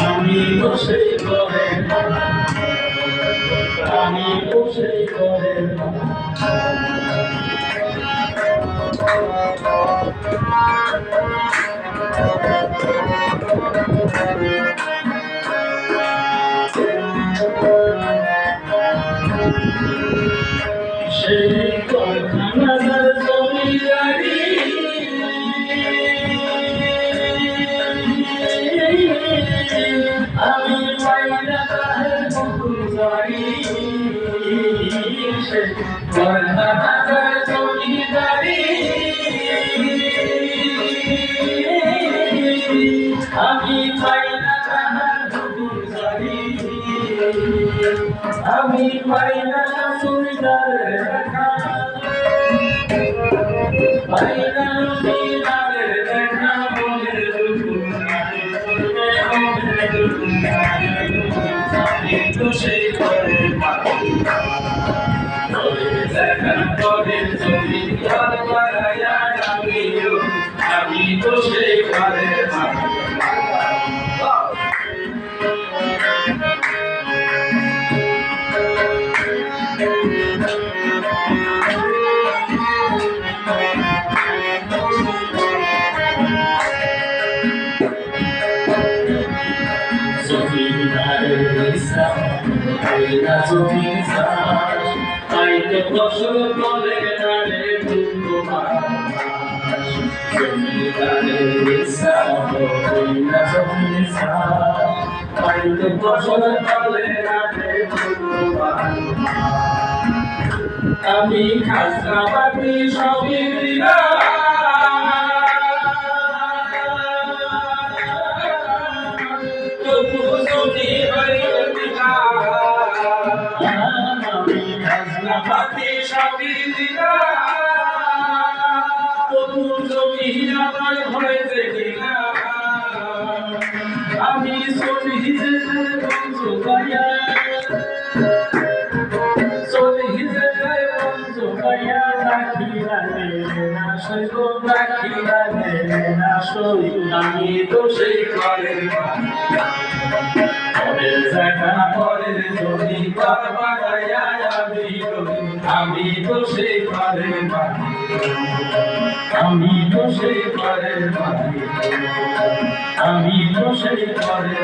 আমি বসে করে আমি বসে করে সেই কারখানার জমিদারি আমি পাইনা তাহের পুজারি সেই কারখানার জমিদারি আমি পাইনা তাহার পুজারি আমি পাইনা সুবিধার দেখা পাইনা সুবিধার দেখা বলে তো সেই করে দেখা করে তুমি আমি তো সেই করে আইতে বছর বলে নারে আইতে বছর বলে নারে আমি খাজনাবাদী সবই খাজনাবাদী সবই দিলা তবু জমি আমার হয়েছে কিনা আমি চলি যেতে বন্ধ পাইয়া চলি যেতে বন্ধ পাইয়া রাখিলা না সইব রাখিলা না সই আমি তো সেই করে দেখা পরের জমি বাগাইয়া আমি তো সেই করে আমি তো সেই করে আমি তো সেই করে